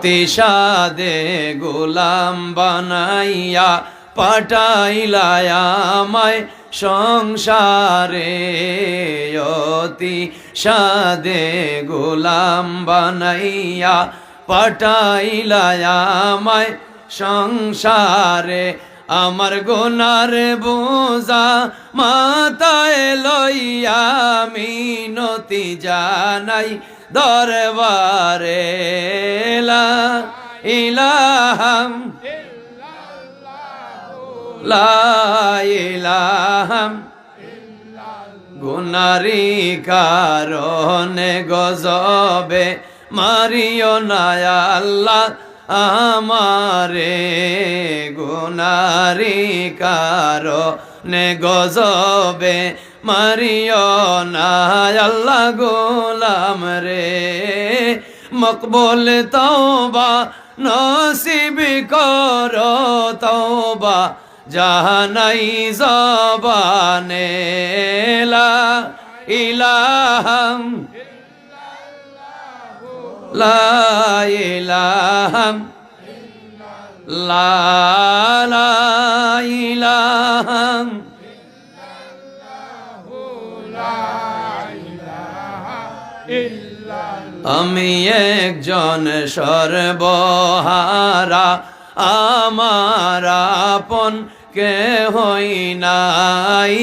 তিসাদে গোলাম বানাইয়া পাঠাইলা আমায় সংসারে অতি সাদে গোলাম বানাইয়া পাঠাইলা আমায় সংসারে আমার গুনার বোঝা মাথায় লইয়া মিনতি জানাই দরবারে লা ইলাহা লা ইলাহা গুনারি কারণে গজবে মারিও না আল্লাহ আমারে গুনারি কারণে গজবে মারিও না আল্লাহ গোলাম রে মকবুল তওবা নসিব করো তওবা জাহানাই জবানে লা ইলাহা লা ইলাহা লা ইলাহা আমি একজন সর্বহারা আমার আপন কেহই নাই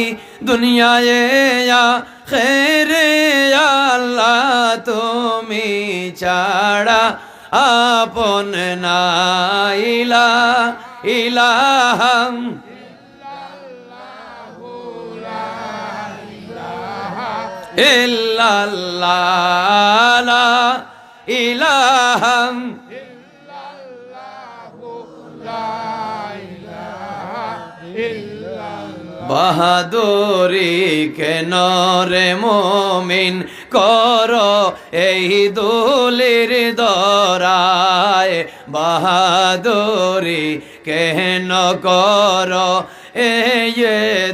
দুনিয়ায় আখিরে আল্লাহ তুমি ছাড়া আপন নাই লা ইলাহা ইল্লাল্লাহ লা ইলাহা বাহাদুরি কেন রে মুমিন কর এই দুলির দরায় বাহাদুরি কেন কর এই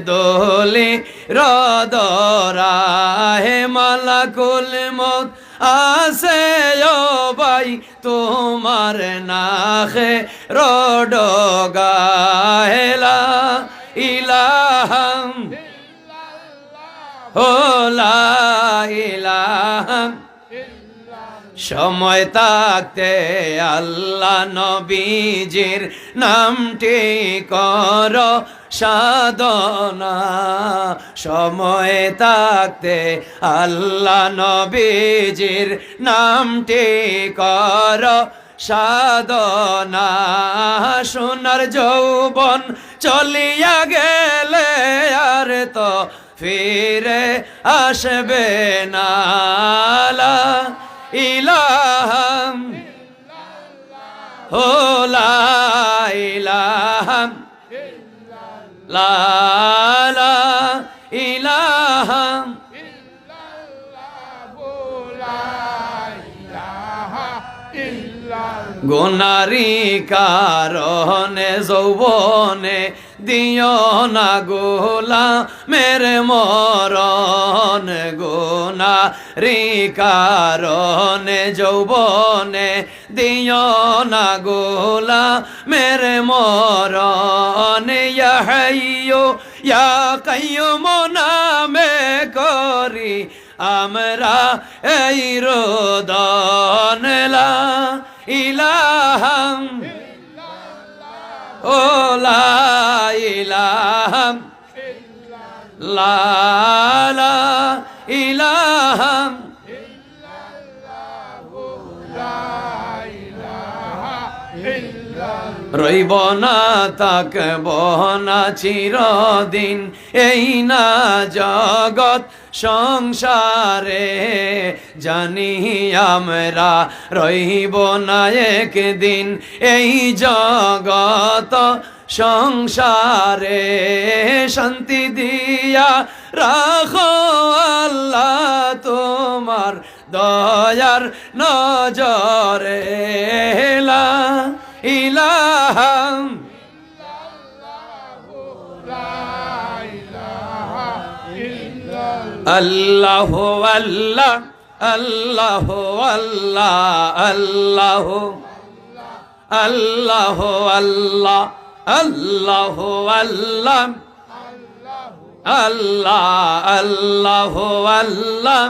দলি রদরায় মালাকুল মউত আসে ও ভাই তোমার নাখে রডগাহেলা ইলাহা ও লা ইলাহা সময় থাকতে আল্লাহ নবীজির নামটি কর সাধনা সময় থাকতে আল্লাহ নবীজির নামটি কর সাধনা সোনার যৌবন চলিয়া গেলে আর তো ফিরে আসবে না লা ইলাহা ও লা ইলাহা লা ইলাহা গুনারি কারণে যৌবনে দিও না গোলামের মরণ গুনারি কারণে যৌবনে দিও না গোলামের মরণ ইয়া হাইয়্যু ইয়া কাইয়্যুম নামে করি আমরা এই রোদন লা ইলাহা ও লা ইলাহা লা ইলাহা রইব না থাকব না চিরদিন এই না জগৎ সংসারে জানি আমরা রইব না একদিন এই জগৎ সংসারে শান্তি দিয়া রাখো আল্লাহ তোমার দয়ার নজরে লা ইলাহা আল্লাহ আল্লাহ আল্লাহ আল্লাহ আল্লাহ আল্লাহ আল্লাহ আল্লাহ আল্লাহ আল্লাহ আল্লাহ আল্লাহ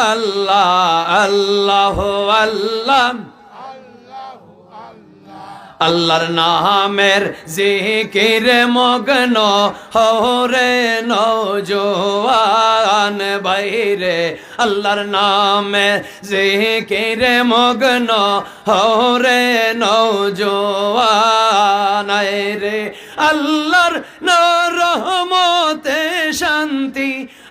আল্লাহ আল্লাহ আল্লাহ আল্লাহর নামের জিকিরে মগ্ন হরে নওজোয়ান বাইরে আল্লাহর নামের জিকিরে মগ্ন হরে নওজোয়ান রে আল্লাহর রহমতে শান্তি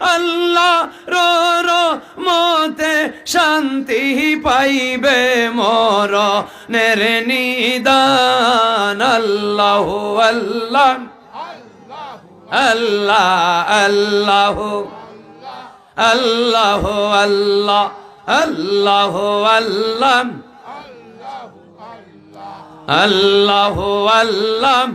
আল্লাহ রহমতে শান্তি পাইবে মর নের নিদান আল্লাহ আল্লাহ আল্লাহ আল্লাহ আল্লাহ আল্লাহ আল্লাহ আল্লাহ আল্লাহ আল্লাহ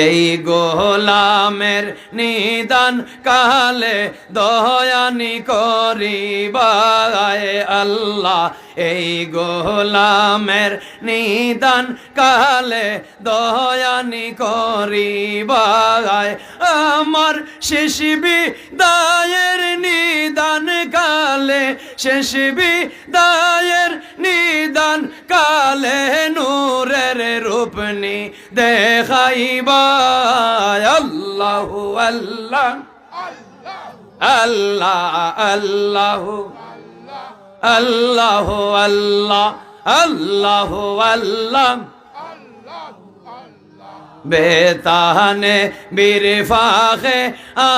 এই গোলামের নিদান কালে দয়ানি করিবায় আল্লাহ এই গোলামের নিদান কালে দয়ানি করিবায় আমার শেষ বিদায়ের নিদান কালে শেষ বিদায়ের নিদান কালে নূরের রূপনি দেখাইবা আল্লাহ আল্লাহ আল্লাহ আল্লাহ আল্লাহ আল্লাহ আল্লাহ আল্লাহ বেতানে বীর ফাখে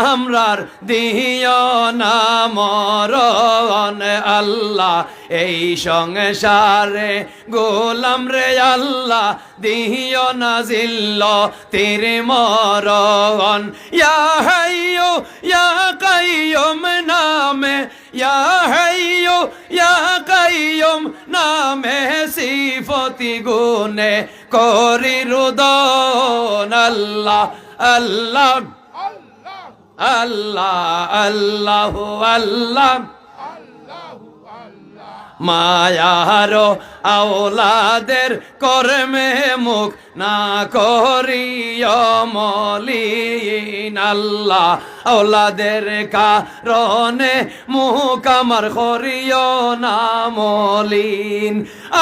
আমরার দিও না মরণ আল্লাহ এই সংসারে গোলাম রে আল্লাহ দিও না জিল্ল তীর মরণ ইয়া হাইয়ু ইয়া কাইয়ুম নামে ইয়া হাইয়ু ইয়া কাইয়ুম নামে সিফতি গুনে করি রুদন আল্লাহ আল্লাহ আল্লাহ আল্লাহ আল্লাহ মায়ারো আওলাদের কর্মে মুখ না করিও মলিন আল্লাহ আওলাদের কারণে মুখ আমার করিও না মলিন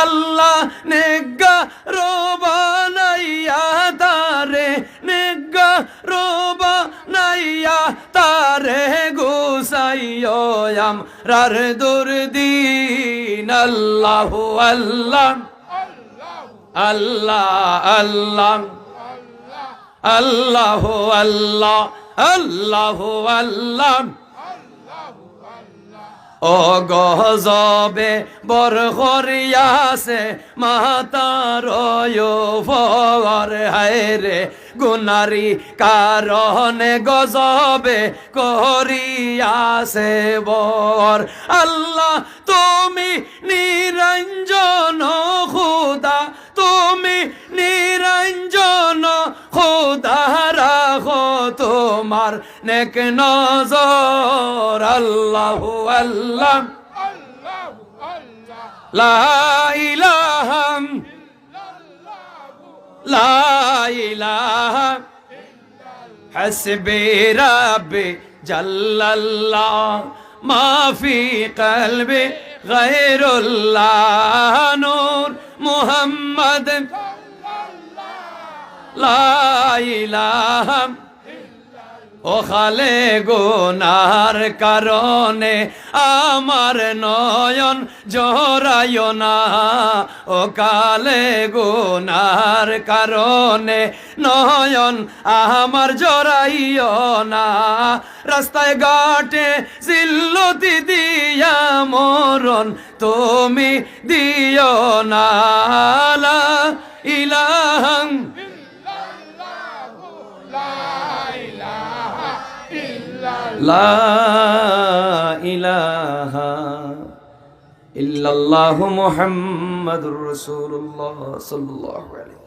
আল্লাহ নেগা রোবানাইয়া তারে নেগা রোবানাইয়া তারে গুসাইও আমরার দুর্দিন আল্লাহ আল্লাহ আল্লাহ আল্লাহ আল্লাহ আল্লাহ আল্লাহ আল্লাহ ও গজবে বরখরিয়াছে মাতার ফর হায়রে গুনারি কারণে গজবে করিয়াছে বর আল্লাহ তুমি নিরঞ্জন খুদা তুমি নিরঞ্জন খুদা রাখো তোমার নেক নজর আল্লাহ আল্লাহ লা ইলাহা লা ইলাহা হাসবি রাব্বি জাল্লাল্লাহ মা ফি কলবি গায়রুল্লাহ নূর মুহাম্মদ লা ইলাহা ও খালে গুনার কারণে আমার নয়ন জোরাইও না ও কালে গুনার কারণে নয়ন আমার জোরাইও না রাস্তায় ঘাটে জিল্লতি দিয়া মরণ তুমি দিও না লা ইলাহা লা ইলাহা ইল্লাল্লাহু মুহাম্মাদুর রাসূলুল্লাহ সাল্লাল্লাহু আলাইহি